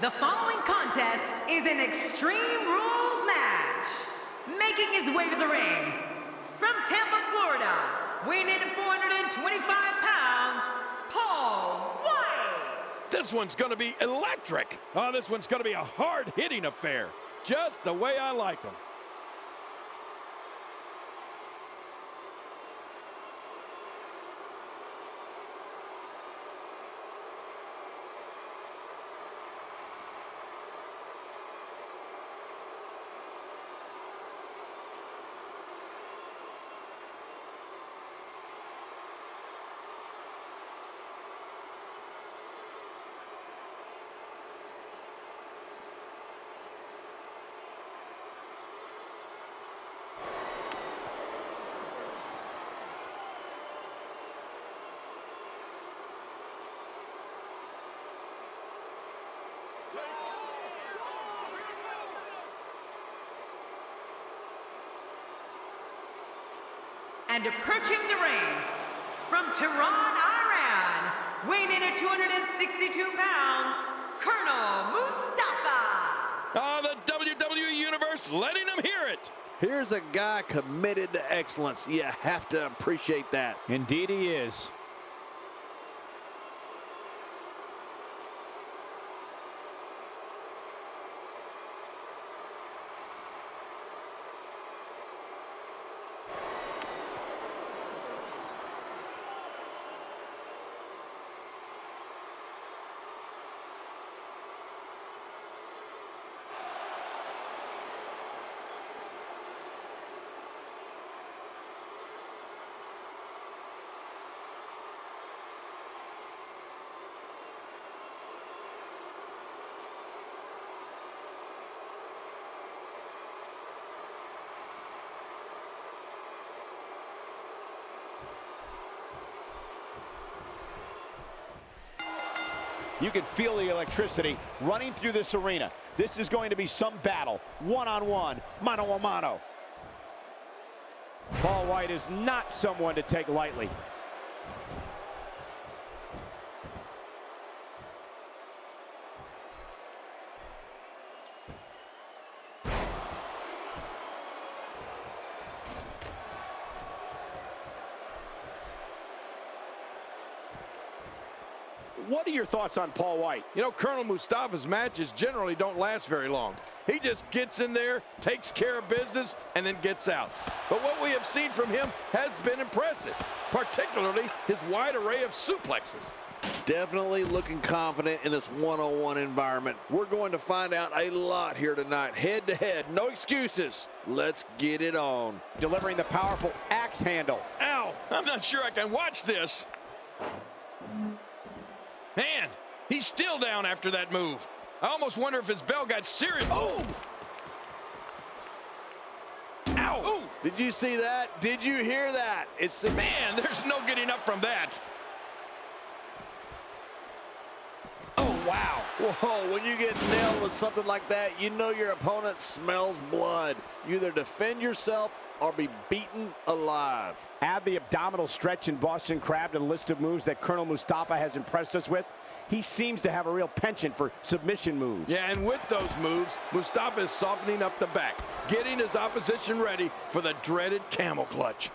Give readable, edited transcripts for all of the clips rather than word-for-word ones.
The following contest is an Extreme Rules match. Making his way to the ring, from Tampa, Florida, weighing in at 425 pounds, Paul Wight. This one's going to be electric. Oh, this one's going to be a hard-hitting affair, just the way I like them. And approaching the ring, from Tehran, Iran, weighing in at 262 pounds, Col.Mustafa. Oh, the WWE Universe letting them hear it. Here's a guy committed to excellence. You have to appreciate that. Indeed he is. You can feel the electricity running through this arena. This is going to be some battle, one-on-one, mano-a-mano. Paul Wight is not someone to take lightly. What are your thoughts on Paul Wight? You know, Col.Mustafa's matches generally don't last very long. He just gets in there, takes care of business, and then gets out. But what we have seen from him has been impressive, particularly his wide array of suplexes. Definitely looking confident in this one-on-one environment. We're going to find out a lot here tonight. Head-to-head, no excuses. Let's get it on. Delivering the powerful axe handle. Ow, I'm not sure I can watch this. Man, he's still down after that move. I almost wonder if his bell got serious. Oh! Ow! Ooh. Did you see that? Did you hear that? Man, there's no getting up from that. Oh, wow. Whoa, when you get nailed with something like that, you know your opponent smells blood. You either defend yourself or be beaten alive. Add the abdominal stretch in Boston Crab to the list of moves that Col.Mustafa has impressed us with. He seems to have a real penchant for submission moves. Yeah, and with those moves, Mustafa is softening up the back, getting his opposition ready for the dreaded camel clutch.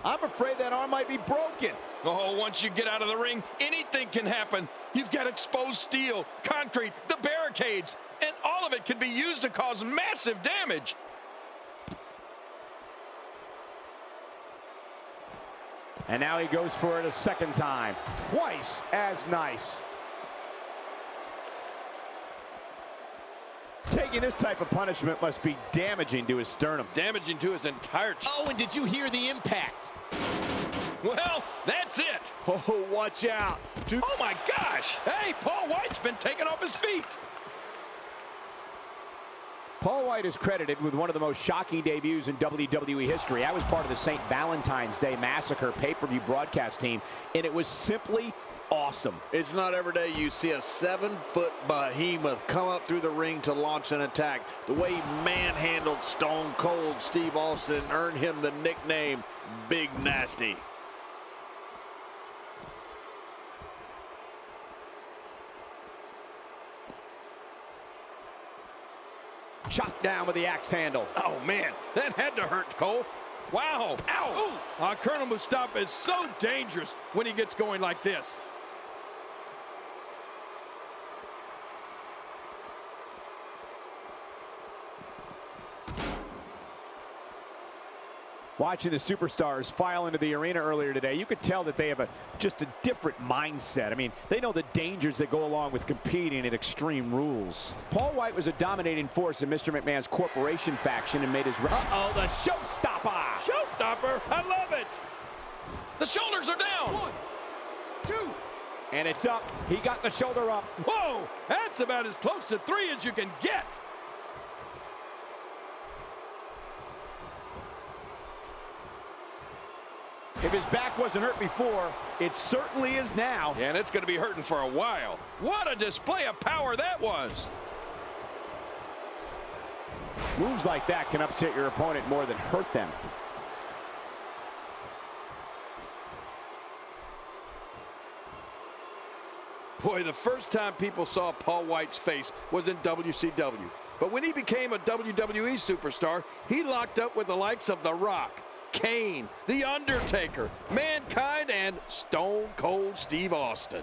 I'm afraid that arm might be broken. Oh, once you get out of the ring, anything can happen. You've got exposed steel, concrete, the barricades, and all of it can be used to cause massive damage. And now he goes for it a second time. Twice as nice. Taking this type of punishment must be damaging to his sternum. Damaging to his entire chest. Oh, and did you hear the impact? Well, that's it. Oh, watch out. Oh, my gosh. Hey, Paul Wight's been taken off his feet. Paul Wight is credited with one of the most shocking debuts in WWE history. I was part of the St. Valentine's Day Massacre pay-per-view broadcast team, and it was simply awesome. It's not every day you see a 7-foot behemoth come up through the ring to launch an attack. The way he manhandled Stone Cold Steve Austin earned him the nickname Big Nasty. chopped down with the axe handle. Oh, man, that had to hurt, Cole. Wow. Ow. Col.Mustafa is so dangerous when he gets going like this. Watching the superstars file into the arena earlier today, you could tell that they have just a different mindset. I mean, they know the dangers that go along with competing at Extreme Rules. Paul Wight was a dominating force in Mr. McMahon's corporation faction and made his... Uh-oh, the showstopper! Showstopper? I love it! The shoulders are down! 1, 2, and it's up. He got the shoulder up. Whoa! That's about as close to 3 as you can get! If his back wasn't hurt before, it certainly is now. Yeah, and it's going to be hurting for a while. What a display of power that was! Moves like that can upset your opponent more than hurt them. Boy, the first time people saw Paul Wight's face was in WCW. But when he became a WWE superstar, he locked up with the likes of The Rock, Kane, The Undertaker, Mankind, and Stone Cold Steve Austin.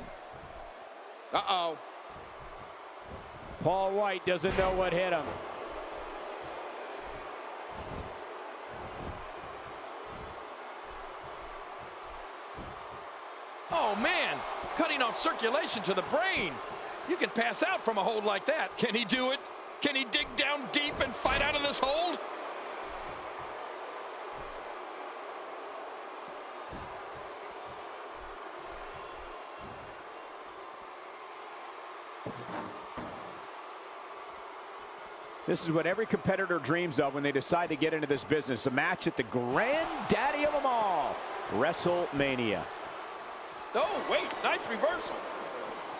Uh-oh. Paul Wight doesn't know what hit him. Oh, man, cutting off circulation to the brain. You can pass out from a hold like that. Can he do it? Can he dig down deep and fight out of this hold? This is what every competitor dreams of when they decide to get into this business. A match at the granddaddy of them all, WrestleMania. Oh, wait, nice reversal.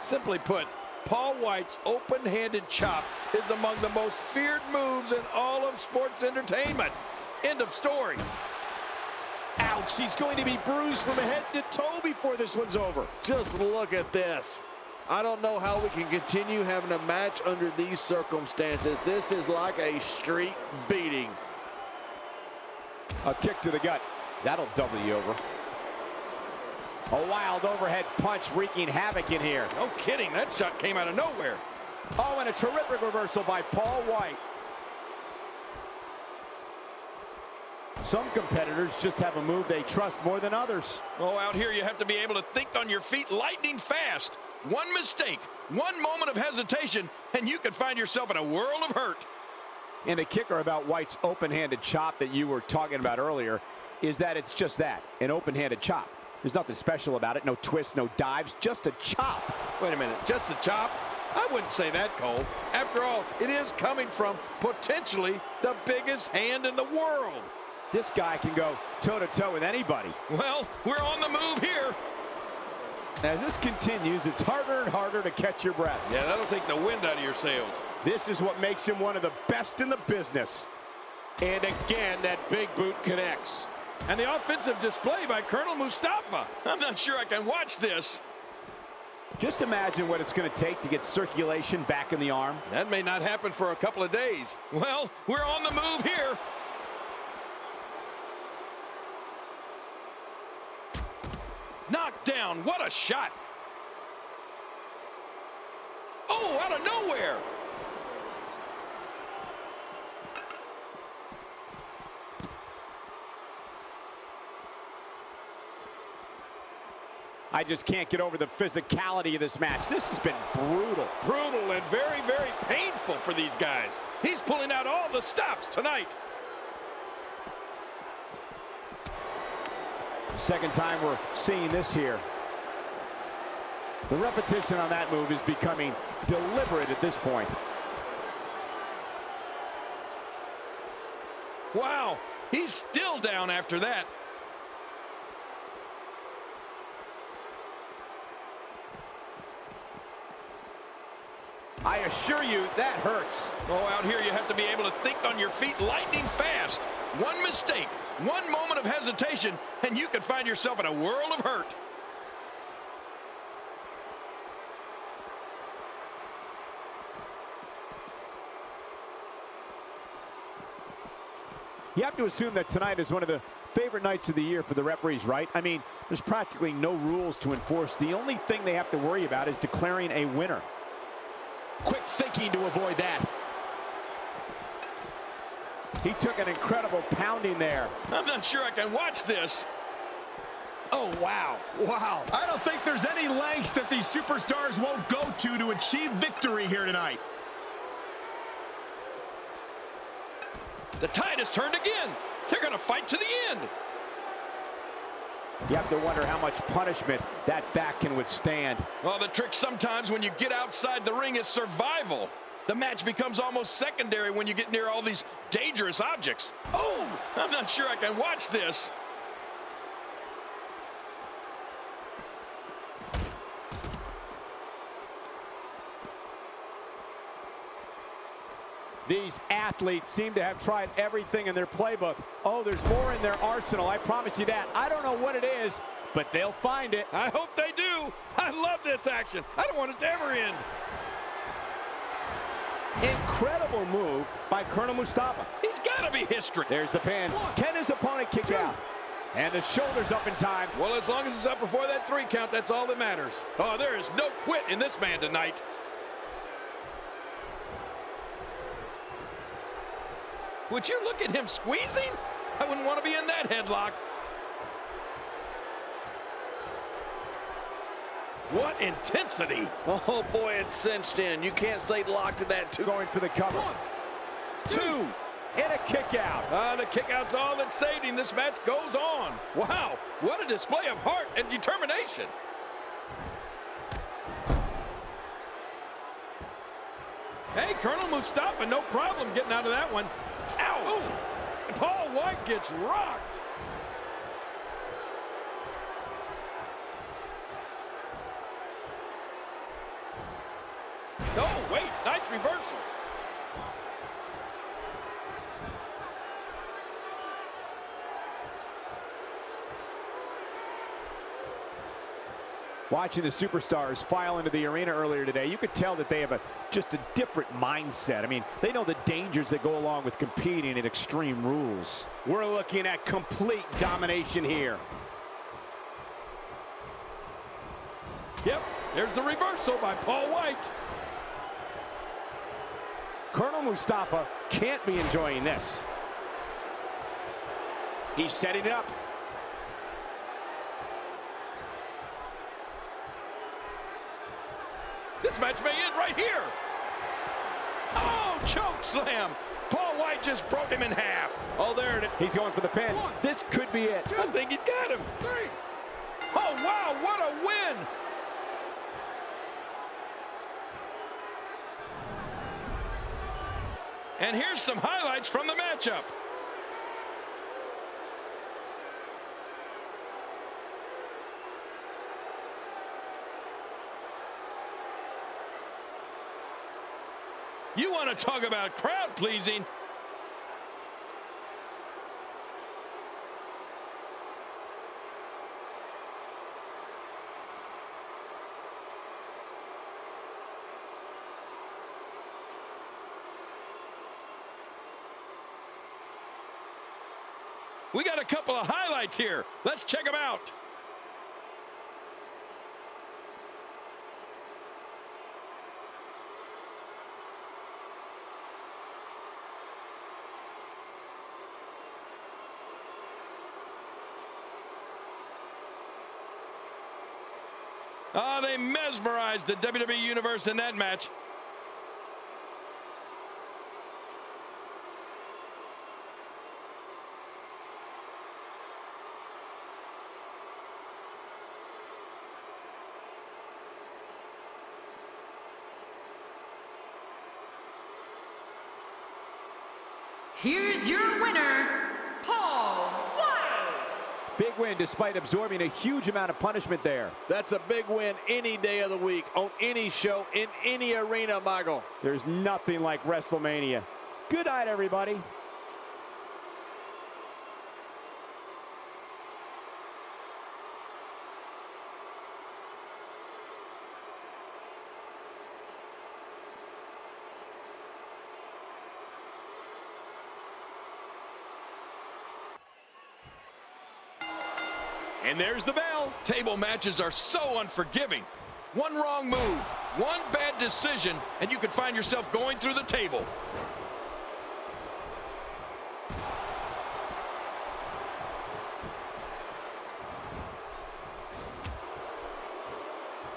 Simply put, Paul Wight's open-handed chop is among the most feared moves in all of sports entertainment. End of story. Ouch, he's going to be bruised from head to toe before this one's over. Just look at this. I don't know how we can continue having a match under these circumstances. This is like a street beating. A kick to the gut. That'll double you over. A wild overhead punch wreaking havoc in here. No kidding, that shot came out of nowhere. Oh, and a terrific reversal by Paul Wight. Some competitors just have a move they trust more than others. Oh, out here you have to be able to think on your feet lightning fast. One mistake, one moment of hesitation, and you could find yourself in a world of hurt. And the kicker about Wight's open-handed chop that you were talking about earlier is that it's just that, an open-handed chop. There's nothing special about it, no twists, no dives, just a chop. Wait a minute, just a chop? I wouldn't say that, Cole. After all, it is coming from potentially the biggest hand in the world. This guy can go toe-to-toe with anybody. Well, we're on the move here. As this continues, it's harder and harder to catch your breath. Yeah, that'll take the wind out of your sails. This is what makes him one of the best in the business. And again, that big boot connects. And the offensive display by Col.Mustafa. I'm not sure I can watch this. Just imagine what it's going to take to get circulation back in the arm. That may not happen for a couple of days. Well, we're on the move here. Knocked down, what a shot. Oh, out of nowhere. I just can't get over the physicality of this match. This has been brutal. Brutal and very, very painful for these guys. He's pulling out all the stops tonight. Second time we're seeing this here. The repetition on that move is becoming deliberate at this point. Wow, he's still down after that. I assure you, that hurts. Oh, out here you have to be able to think on your feet lightning fast. One mistake, one moment of hesitation, and you could find yourself in a world of hurt. You have to assume that tonight is one of the favorite nights of the year for the referees, right? I mean, there's practically no rules to enforce. The only thing they have to worry about is declaring a winner. Quick thinking to avoid that. He took an incredible pounding there. I'm not sure I can watch this. Oh, wow. Wow. I don't think there's any lengths that these superstars won't go to achieve victory here tonight. The tide has turned again. They're going to fight to the end. You have to wonder how much punishment that back can withstand. Well, the trick sometimes when you get outside the ring is survival. The match becomes almost secondary when you get near all these dangerous objects. Oh, I'm not sure I can watch this. These athletes seem to have tried everything in their playbook. Oh, there's more in their arsenal, I promise you that. I don't know what it is, but they'll find it. I hope they do. I love this action. I don't want it to ever end. Incredible move by Col.Mustafa. He's got to be history. There's the pin. Can his opponent kick out? And the shoulder's up in time. Well, as long as it's up before that 3 count, that's all that matters. Oh, there is no quit in this man tonight. Would you look at him squeezing? I wouldn't want to be in that headlock. What intensity. Oh, boy, it's cinched in. You can't stay locked in that. Going for the cover. 1, 2. And a kick out. The kick out's all that saved him. This match goes on. Wow, what a display of heart and determination. Hey, Col.Mustafa, no problem getting out of that one. Ow! Ooh. Paul Wight gets rocked. Oh, wait, nice reversal. Watching the superstars file into the arena earlier today, you could tell that they have just a different mindset. I mean, they know the dangers that go along with competing in extreme rules. We're looking at complete domination here. Yep, there's the reversal by Paul Wight. Col.Mustafa can't be enjoying this. He's setting it up. This match may end right here. Oh, choke slam. Paul Wight just broke him in half. Oh, there it is. He's going for the pin. This could be it. I think he's got him. 3. Oh, wow, what a win. And here's some highlights from the matchup. You want to talk about crowd pleasing? We got a couple of highlights here. Let's check them out. Oh, they mesmerized the WWE Universe in that match. Here's your winner, Paul Wight. Big win despite absorbing a huge amount of punishment there. That's a big win any day of the week, on any show, in any arena, Michael. There's nothing like WrestleMania. Good night, everybody. And there's the bell. Table matches are so unforgiving. One wrong move, one bad decision, and you can find yourself going through the table.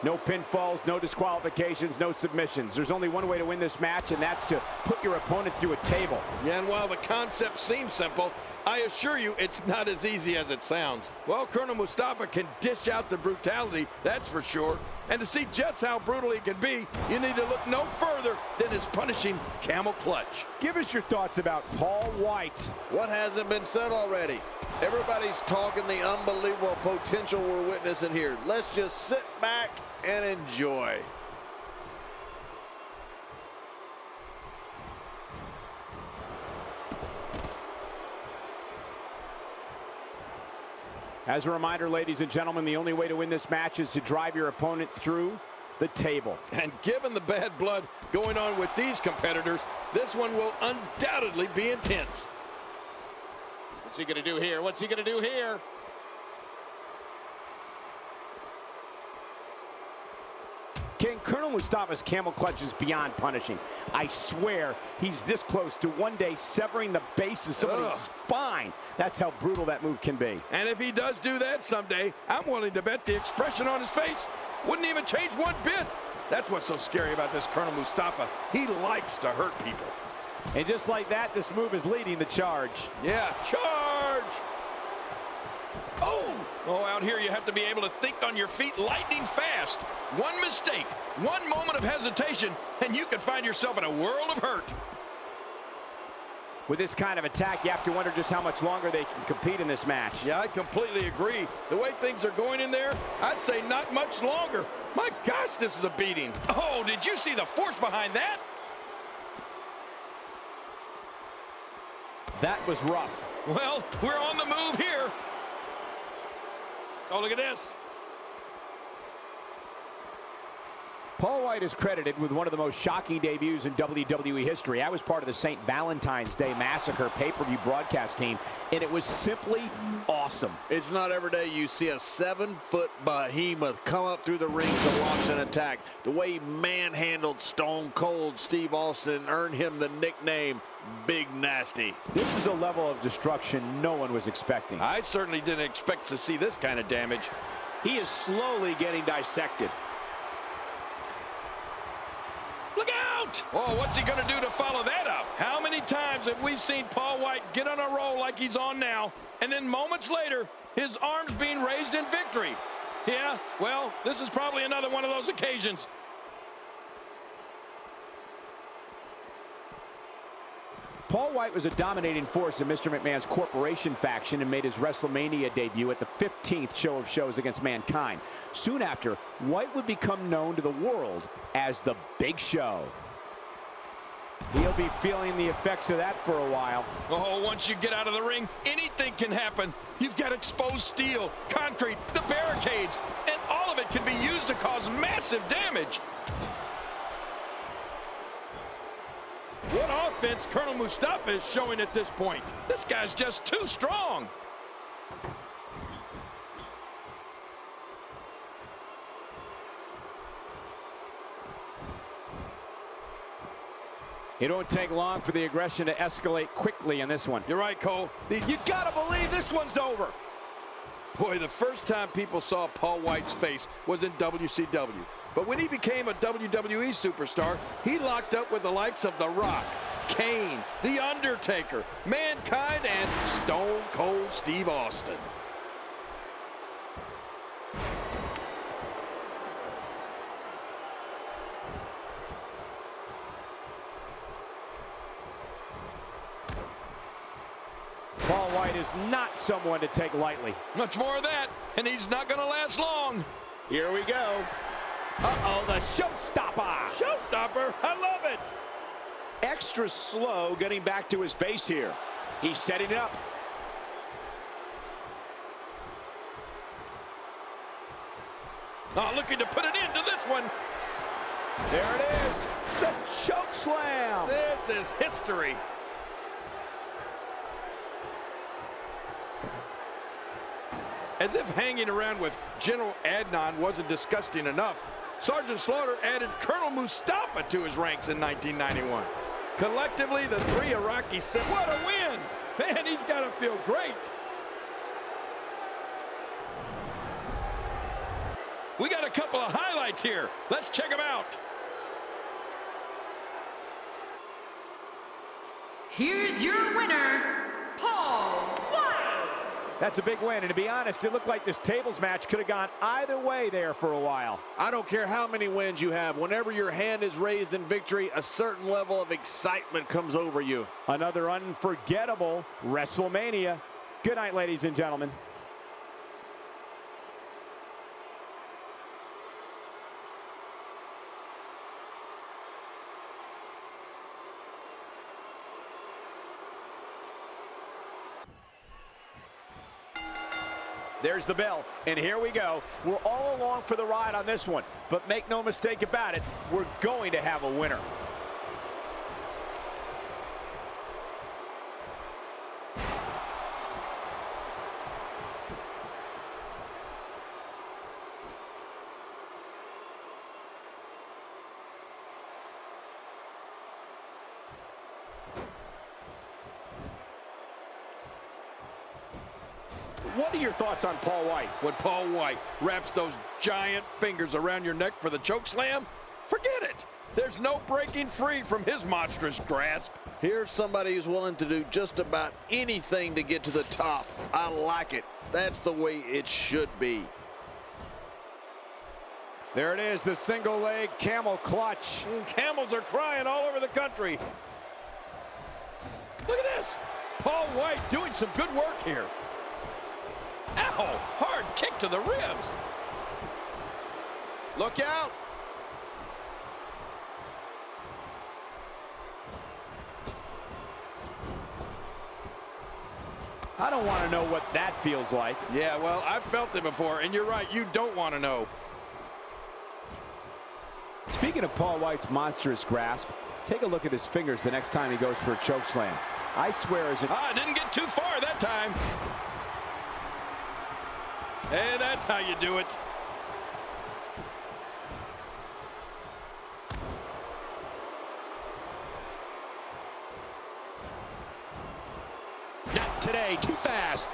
No pinfalls, no disqualifications, no submissions. There's only one way to win this match, and that's to put your opponent through a table. Yeah, and while the concept seems simple, I assure you it's not as easy as it sounds. Well, Col.Mustafa can dish out the brutality, that's for sure. And to see just how brutal he can be, you need to look no further than his punishing camel clutch. Give us your thoughts about Paul Wight. What hasn't been said already? Everybody's talking the unbelievable potential we're witnessing here. Let's just sit back and enjoy. As a reminder, ladies and gentlemen, the only way to win this match is to drive your opponent through the table. And given the bad blood going on with these competitors, this one will undoubtedly be intense. What's he going to do here? What's he going to do here? King, Col.Mustafa's camel clutch is beyond punishing. I swear he's this close to one day severing the base of somebody's spine. That's how brutal that move can be. And if he does do that someday, I'm willing to bet the expression on his face wouldn't even change one bit. That's what's so scary about this Col.Mustafa. He likes to hurt people. And just like that, this move is leading the charge. Yeah, charge! Oh, out here you have to be able to think on your feet lightning fast. One mistake, one moment of hesitation, and you can find yourself in a world of hurt. With this kind of attack, you have to wonder just how much longer they can compete in this match. Yeah, I completely agree. The way things are going in there, I'd say not much longer. My gosh, this is a beating. Oh, did you see the force behind that? That was rough. Well, we're on the move here. Oh, look at this. Paul Wight is credited with one of the most shocking debuts in WWE history. I was part of the St. Valentine's Day Massacre pay-per-view broadcast team, and it was simply awesome. It's not every day you see a 7-foot behemoth come up through the ring to launch an attack. The way he manhandled Stone Cold Steve Austin earned him the nickname Big Nasty. This is a level of destruction no one was expecting. I certainly didn't expect to see this kind of damage. He is slowly getting dissected. Look out! Oh, what's he going to do to follow that up? How many times have we seen Paul Wight get on a roll like he's on now, and then moments later, his arms being raised in victory? Yeah, well, this is probably another one of those occasions. Paul Wight was a dominating force in Mr. McMahon's Corporation faction and made his WrestleMania debut at the 15th show of shows against Mankind. Soon after, Wight would become known to the world as the Big Show. He'll be feeling the effects of that for a while. Oh, once you get out of the ring, anything can happen. You've got exposed steel, concrete, the barricades, and all of it can be used to cause massive damage. What offense Col.Mustafa is showing at this point. This guy's just too strong. It won't take long for the aggression to escalate quickly in this one. You're right, Cole. You gotta believe this one's over. Boy, the first time people saw Paul Wight's face was in WCW. But when he became a WWE superstar, he locked up with the likes of The Rock, Kane, The Undertaker, Mankind, and Stone Cold Steve Austin. Paul Wight is not someone to take lightly. Much more of that, and he's not gonna last long. Here we go. Uh-oh, the showstopper. Showstopper, I love it. Extra slow getting back to his base here. He's setting it up. Oh, looking to put an end to this one. There it is, the choke slam. This is history. As if hanging around with General Adnan wasn't disgusting enough, Sergeant Slaughter added Col.Mustafa to his ranks in 1991. Collectively, the three Iraqis said, what a win! Man, he's got to feel great. We got a couple of highlights here. Let's check them out. Here's your winner, Paul Wight. That's a big win, and to be honest, it looked like this tables match could have gone either way there for a while. I don't care how many wins you have. Whenever your hand is raised in victory, a certain level of excitement comes over you. Another unforgettable WrestleMania. Good night, ladies and gentlemen. There's the bell, and here we go. We're all along for the ride on this one, but make no mistake about it, we're going to have a winner. What are your thoughts on Paul Wight? When Paul Wight wraps those giant fingers around your neck for the choke slam, forget it. There's no breaking free from his monstrous grasp. Here's somebody who's willing to do just about anything to get to the top. I like it. That's the way it should be. There it is, the single leg camel clutch. Camels are crying all over the country. Look at this. Paul Wight doing some good work here. Ow! Hard kick to the ribs. Look out. I don't want to know what that feels like. Yeah, well, I've felt it before, and you're right, you don't want to know. Speaking of Paul Wight's monstrous grasp, take a look at his fingers the next time he goes for a choke slam. I swear as it... Didn't get too far that time. Hey, that's how you do it. Not today, too fast.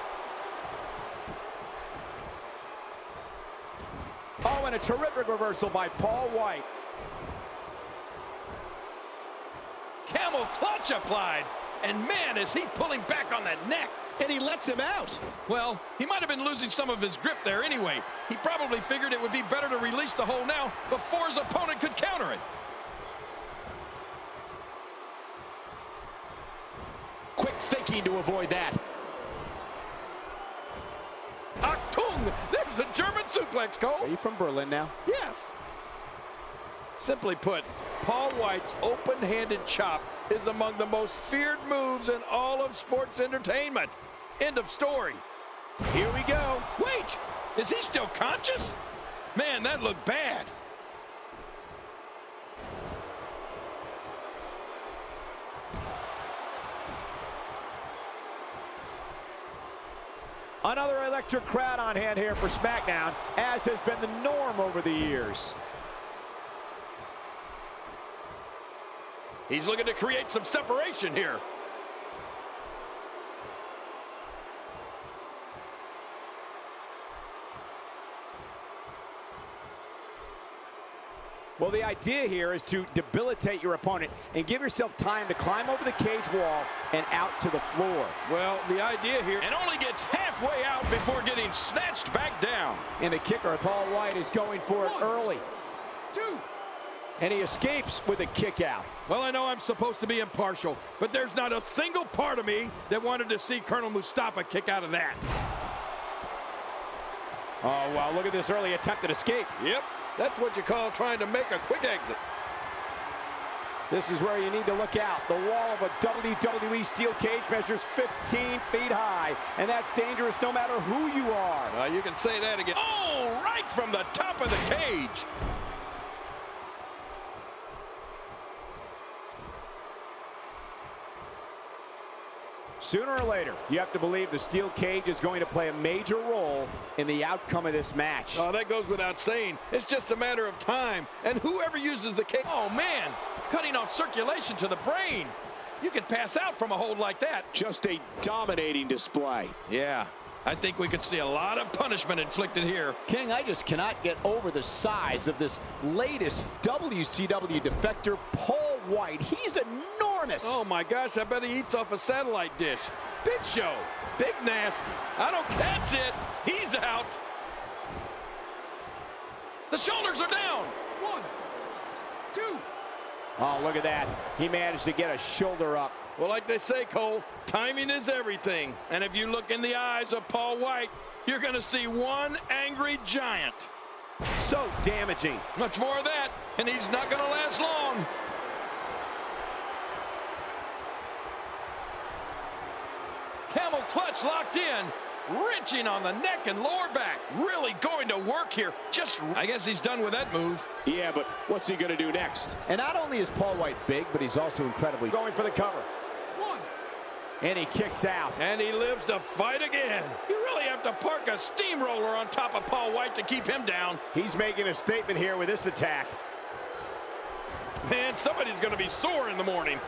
Oh, and a terrific reversal by Paul Wight. Camel clutch applied. And man, is he pulling back on that neck. And he lets him out. Well, he might have been losing some of his grip there anyway. He probably figured it would be better to release the hold now before his opponent could counter it. Quick thinking to avoid that. Achtung! There's the German suplex, Cole. Are you from Berlin now? Yes. Simply put, Paul Wight's open-handed chop is among the most feared moves in all of sports entertainment. End of story. Here we go. Wait, is he still conscious? Man, that looked bad. Another electric crowd on hand here for SmackDown, as has been the norm over the years. He's looking to create some separation here. Well, the idea here is to debilitate your opponent and give yourself time to climb over the cage wall and out to the floor. Well, the idea here, and only gets halfway out before getting snatched back down. And the kicker, Paul Wight, is going for it early. 2. And he escapes with a kick out. Well, I know I'm supposed to be impartial, but there's not a single part of me that wanted to see Col.Mustafa kick out of that. Oh, wow, look at this early attempted escape. Yep, that's what you call trying to make a quick exit. This is where you need to look out. The wall of a WWE steel cage measures 15 feet high, and that's dangerous no matter who you are. You can say that again. Oh, right from the top of the cage. Sooner or later, you have to believe the steel cage is going to play a major role in the outcome of this match. Oh, that goes without saying. It's just a matter of time. And whoever uses the cage, oh man, cutting off circulation to the brain. You can pass out from a hold like that. Just a dominating display. Yeah, I think we could see a lot of punishment inflicted here. King, I just cannot get over the size of this latest WCW defector, Paul Wight. He's enormous. Oh my gosh, I bet he eats off a satellite dish. Big Show, big nasty. I don't catch it. He's out. The shoulders are down. 1, 2. Oh, look at that. He managed to get a shoulder up. Well, like they say, Cole, timing is everything. And if you look in the eyes of Paul Wight, you're going to see one angry giant. So damaging. Much more of that, and he's not going to last long. Camel clutch locked in. Wrenching on the neck and lower back. Really going to work here. I guess he's done with that move. Yeah, but what's he going to do next? And not only is Paul Wight big, but he's also incredibly going for the cover. 1. And he kicks out. And he lives to fight again. You really have to park a steamroller on top of Paul Wight to keep him down. He's making a statement here with this attack. Man, somebody's going to be sore in the morning.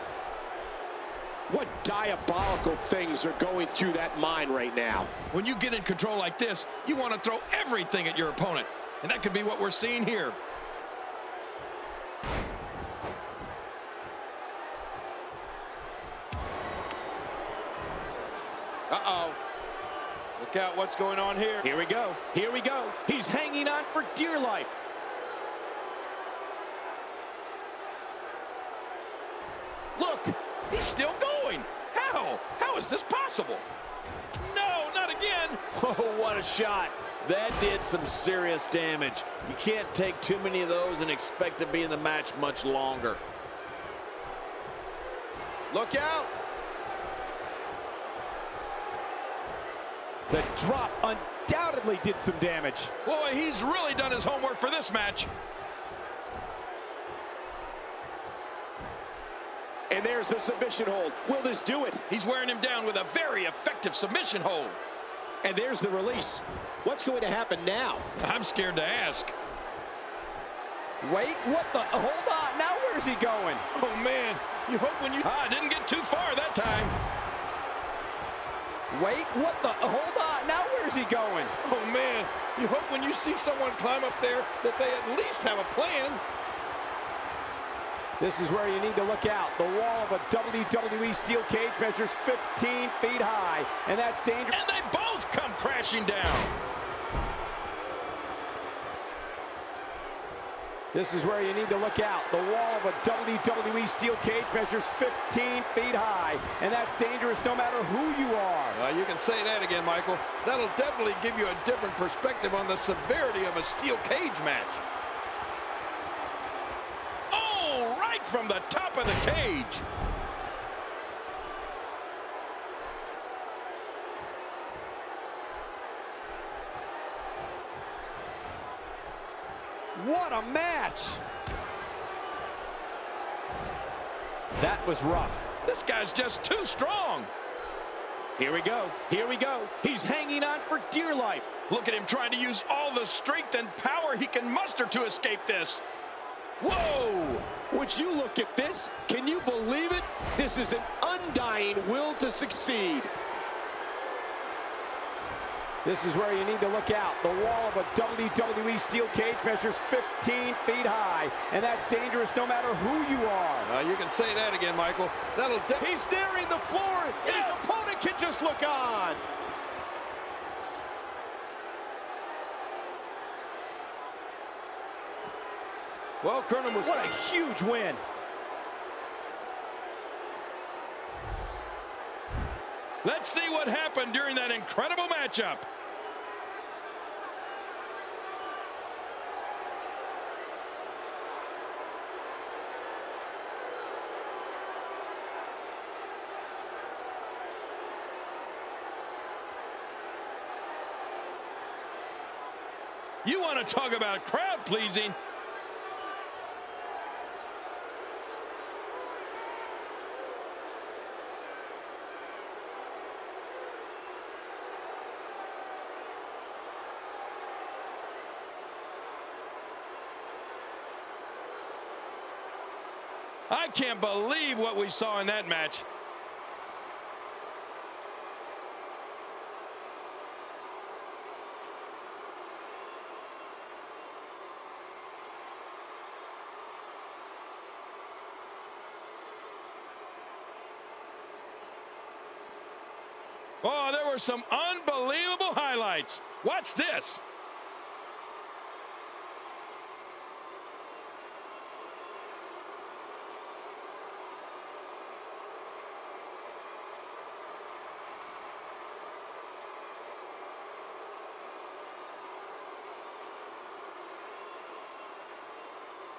What diabolical things are going through that mind right now? When you get in control like this, you want to throw everything at your opponent. And that could be what we're seeing here. Uh-oh. Look out what's going on here. Here we go. Here we go. He's hanging on for dear life. Look, he's still going. How? How is this possible? No, not again. Oh, what a shot. That did some serious damage. You can't take too many of those and expect to be in the match much longer. Look out. The drop undoubtedly did some damage. Boy, he's really done his homework for this match. And there's the submission hold. Will this do it? He's wearing him down with a very effective submission hold. And there's the release. What's going to happen now? I'm scared to ask. Wait, what the? Hold on. Now where's he going? Oh, man. You hope when you... didn't get too far that time. Wait, what the? Hold on. Now where's he going? Oh, man. You hope when you see someone climb up there that they at least have a plan. This is where you need to look out. The wall of a WWE steel cage measures 15 feet high, and that's dangerous. And they both come crashing down. This is where you need to look out. The wall of a WWE steel cage measures 15 feet high, and that's dangerous no matter who you are. You can say that again, Michael. That'll definitely give you a different perspective on the severity of a steel cage match. Oh, right from the top of the cage. What a match! That was rough. This guy's just too strong. Here we go. Here we go. He's hanging on for dear life. Look at him trying to use all the strength and power he can muster to escape this. Whoa! Would you look at this? Can you believe it? This is an undying will to succeed. This is where you need to look out. The wall of a WWE steel cage measures 15 feet high, and that's dangerous no matter who you are. You can say that again, Michael. He's nearing the floor, and his opponent can just look on. Well, Col.Mustafa. What a huge win. Let's see what happened during that incredible matchup. You want to talk about crowd pleasing? I can't believe what we saw in that match. Oh, there were some unbelievable highlights. Watch this.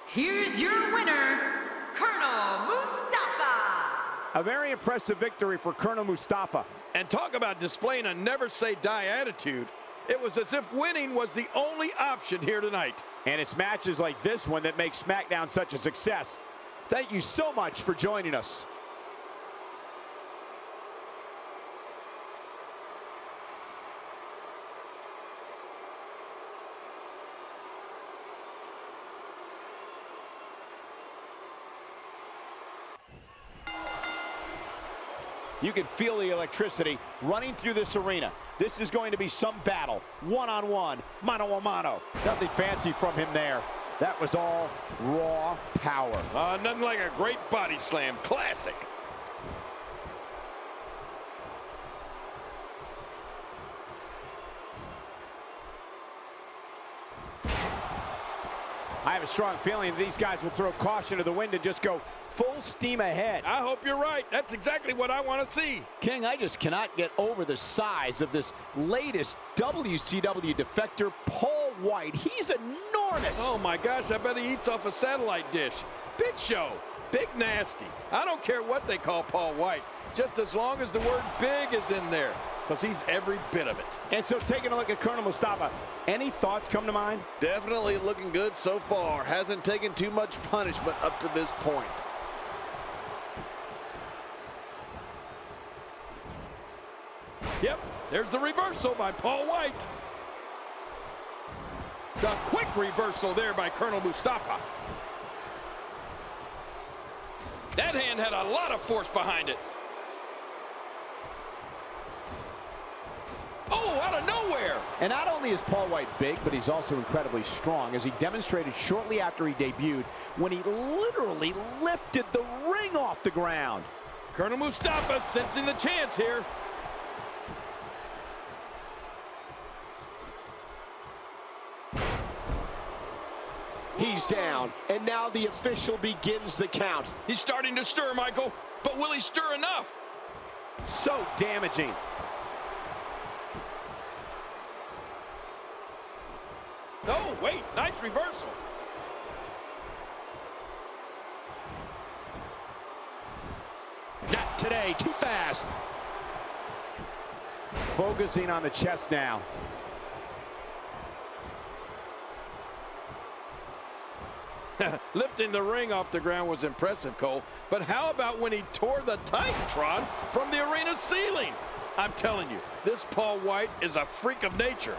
Here's your winner, Col.Mustafa. A very impressive victory for Col.Mustafa. And talk about displaying a never-say-die attitude. It was as if winning was the only option here tonight. And it's matches like this one that make SmackDown such a success. Thank you so much for joining us. You can feel the electricity running through this arena. This is going to be some battle. One-on-one, mano-a-mano. Nothing fancy from him there. That was all raw power. Nothing like a great body slam. Classic. I have a strong feeling these guys will throw caution to the wind and just go full steam ahead. I hope you're right. That's exactly what I want to see. King, I just cannot get over the size of this latest WCW defector, Paul Wight. He's enormous. Oh my gosh, I bet he eats off a satellite dish. Big Show, big nasty. I don't care what they call Paul Wight, just as long as the word big is in there, because he's every bit of it. And so taking a look at Col.Mustafa, any thoughts come to mind? Definitely looking good so far. Hasn't taken too much punishment up to this point. Yep, there's the reversal by Paul Wight. The quick reversal there by Col.Mustafa. That hand had a lot of force behind it. Oh, out of nowhere. And not only is Paul Wight big, but he's also incredibly strong, as he demonstrated shortly after he debuted when he literally lifted the ring off the ground. Col.Mustafa sensing the chance here. He's down, and now the official begins the count. He's starting to stir, Michael, but will he stir enough? So damaging. Oh, wait, nice reversal. Not today, too fast. Focusing on the chest now. Lifting the ring off the ground was impressive, Cole. But how about when he tore the Titantron from the arena ceiling? I'm telling you, this Paul Wight is a freak of nature.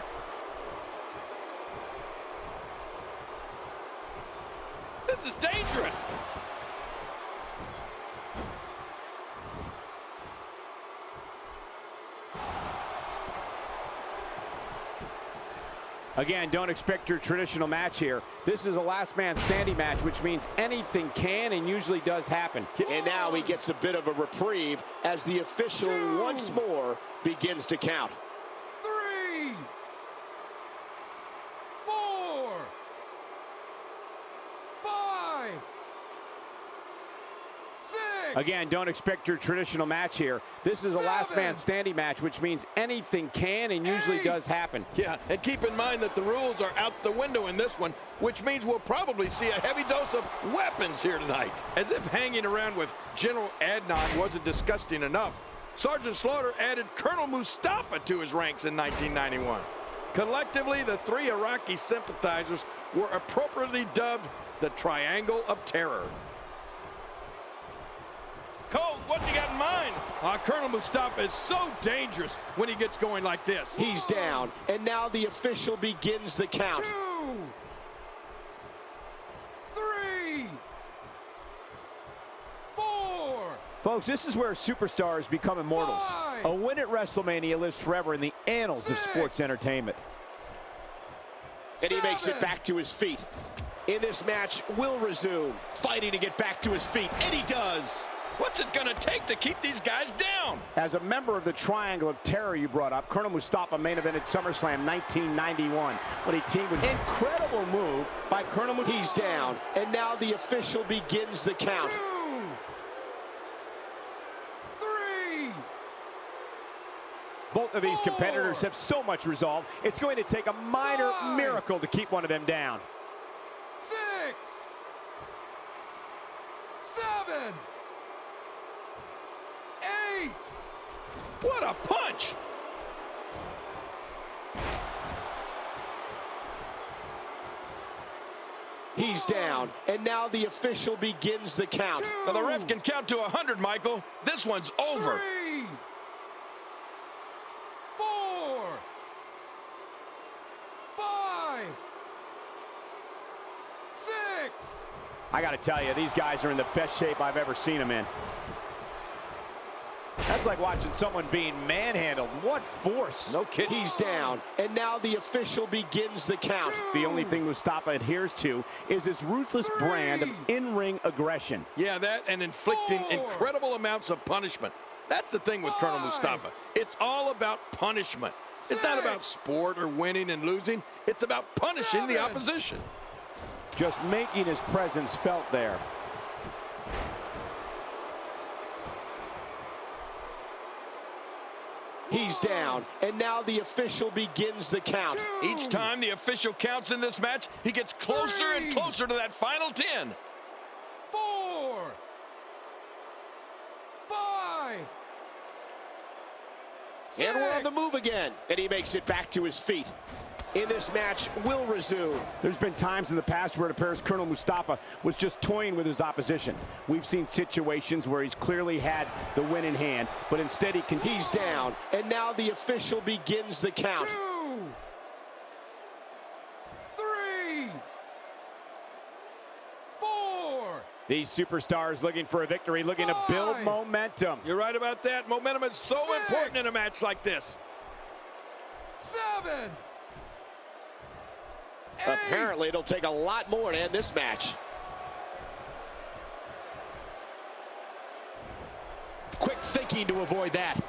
This is dangerous. Again, don't expect your traditional match here. This is a last man standing match, which means anything can and usually does happen. And now he gets a bit of a reprieve as the official once more begins to count. 3, 4, 5, 6. Again, don't expect your traditional match here. This is a last man standing match, which means anything can and usually does happen. Yeah, and keep in mind that the rules are out the window in this one, which means we'll probably see a heavy dose of weapons here tonight. As if hanging around with General Adnan wasn't disgusting enough, Sergeant Slaughter added Col.Mustafa to his ranks in 1991. Collectively, the three Iraqi sympathizers were appropriately dubbed the Triangle of Terror. Cole, what you got in mind? Col.Mustafa is so dangerous when he gets going like this. He's down, and now the official begins the count. 2, 3, Folks, this is where superstars become immortals. A win at WrestleMania lives forever in the annals of sports entertainment. And he makes it back to his feet. In this match, will resume, fighting to get back to his feet, and he does. What's it gonna take to keep these guys down? As a member of the Triangle of Terror you brought up, Col.Mustafa main evented SummerSlam 1991 when he teamed with incredible move by Col.Mustafa. He's down, and now the official begins the count. 2, 3. Both of these competitors have so much resolve, it's going to take a minor 5. miracle to keep one of them down. 6, 7, 8. What a punch! He's down, and now the official begins the count. Now the ref can count to 100, Michael. This one's over. 3, 4, 5, 6. I gotta tell you, these guys are in the best shape I've ever seen them in. That's like watching someone being manhandled. What force! No kidding. He's down, and now the official begins the count. The only thing Mustafa adheres to is his ruthless brand of in-ring aggression. Yeah, that and inflicting 4. incredible amounts of punishment. That's the thing with 5. Col.Mustafa. It's all about punishment. It's not about 6. sport or winning and losing. It's about punishing the 7. opposition. Just making his presence felt there. He's down, and now the official begins the count. 2. Each time the official counts in this match, he gets closer and 3. closer to that final 10. 4, 5. And we're on the 6. move again, and he makes it back to his feet. In this match, will resume. There's been times in the past where it appears Col.Mustafa was just toying with his opposition. We've seen situations where he's clearly had the win in hand, but instead he can... He's down, and now the official begins the count. 2, 3, 4. These superstars looking for a victory, looking to build 5. momentum. You're right about that. Momentum is so 6. important in a match like this. 7. Apparently, it'll take a lot more to end this match. Quick thinking to avoid that.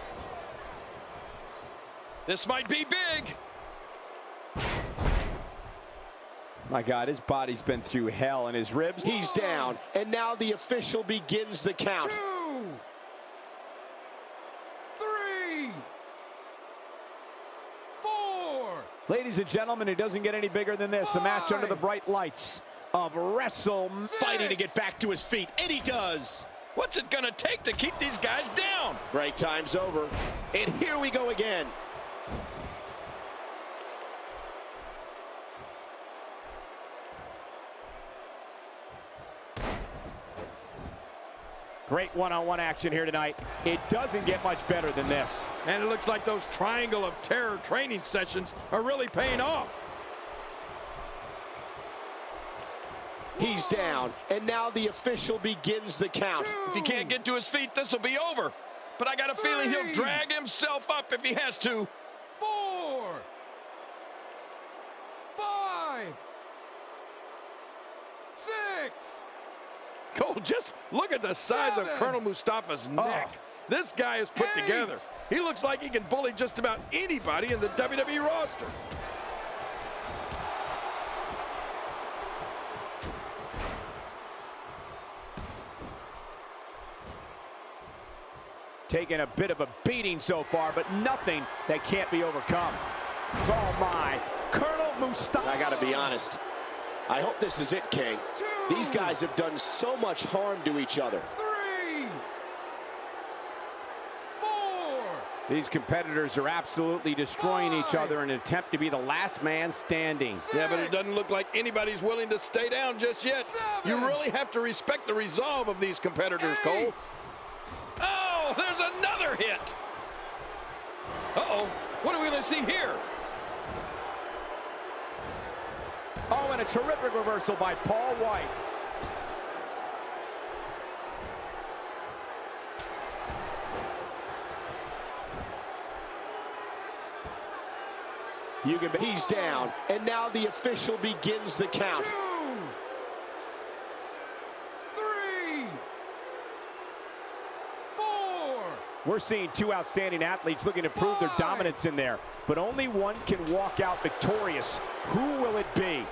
This might be big. My God, his body's been through hell, and his ribs... He's down, and now the official begins the count. 2, 3, 4. Ladies and gentlemen, it doesn't get any bigger than this. A match under the bright lights of WrestleMania. Fighting to get back to his feet, and he does. What's it gonna take to keep these guys down? Break time's over, and here we go again. Great one-on-one action here tonight. It doesn't get much better than this. And it looks like those Triangle of Terror training sessions are really paying off. He's down, and now the official begins the count. If he can't get to his feet, this will be over. But I got a feeling he'll 3. drag himself up if he has to. 4, 5, 6. Cole, just look at the size of 7. Col.Mustafa's neck. This guy is put 8. together. He looks like he can bully just about anybody in the WWE roster. Taking a bit of a beating so far, but nothing that can't be overcome. Oh my, Col.Mustafa. I gotta be honest. I hope this is it, King. 2. These guys have done so much harm to each other. 3, 4. These competitors are absolutely destroying each 5. other in an attempt to be the last man standing. Yeah, but it doesn't look like anybody's willing to stay down just yet. 7. You really have to respect the resolve of these competitors, 8. Cole. Oh, there's another hit. Uh-oh, what are we gonna see here? Oh, and a terrific reversal by Paul Wight. He's down, and now the official begins the count. 2, 3, 4. We're seeing two outstanding athletes looking to prove their dominance in there, but only one can walk out victorious. Who will it be?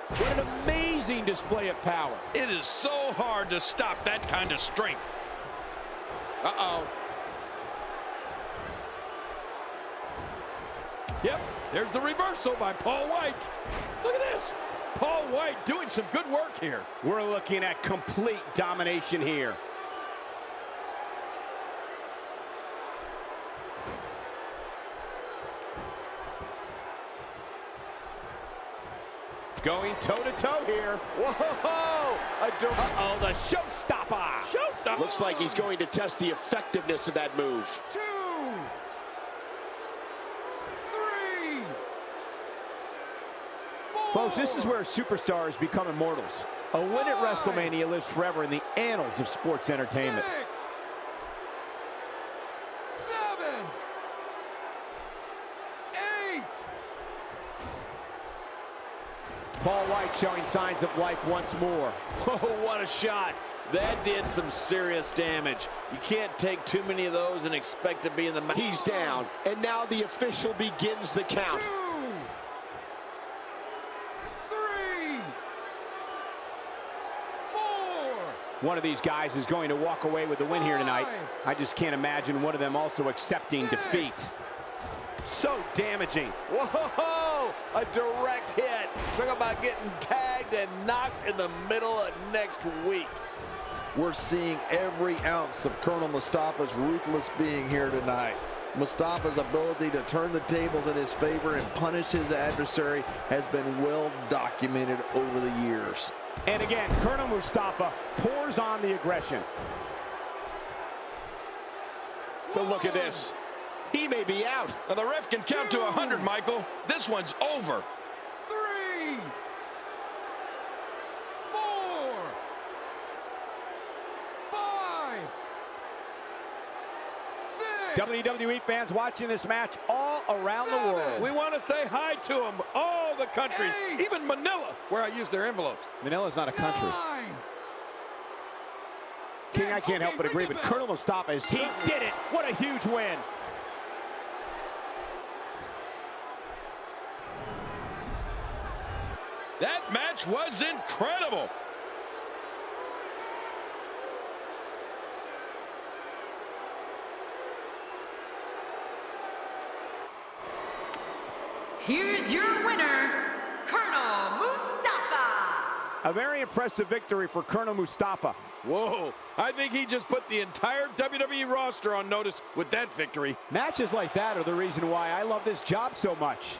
What an amazing display of power. It is so hard to stop that kind of strength. Uh-oh. Yep, there's the reversal by Paul Wight. Look at this. Paul Wight doing some good work here. We're looking at complete domination here. Going toe-to-toe here. Whoa! Uh-oh, the showstopper. Showstopper. Looks like he's going to test the effectiveness of that move. 2, 3, 4. Folks, this is where superstars become immortals. A win at WrestleMania lives forever in the annals of sports entertainment. 6, 7, 8. Paul Wight showing signs of life once more. Whoa, what a shot. That did some serious damage. You can't take too many of those and expect to be in the match. He's down, and now the official begins the count. 2, 3, 4. One of these guys is going to walk away with the win here tonight. I just can't imagine one of them also accepting defeat. So damaging. Whoa! A direct hit. Talk about getting tagged and knocked in the middle of next week. We're seeing every ounce of Col.Mustafa's ruthless being here tonight. Mustafa's ability to turn the tables in his favor and punish his adversary has been well documented over the years. And again, Col.Mustafa pours on the aggression. But look at this. He may be out. Now the ref can count to 100, Michael. This one's over. 3, 4, 5, 6. WWE fans watching this match all around the world. We want to say hi to them, all the countries, 8. even Manila, where I use their envelopes. Manila's not a country. 9. King, I can't help but agree, but Col.Mustafa is... He did it! What a huge win! That match was incredible. Here's your winner, Col.Mustafa. A very impressive victory for Col.Mustafa. Whoa, I think he just put the entire WWE roster on notice with that victory. Matches like that are the reason why I love this job so much.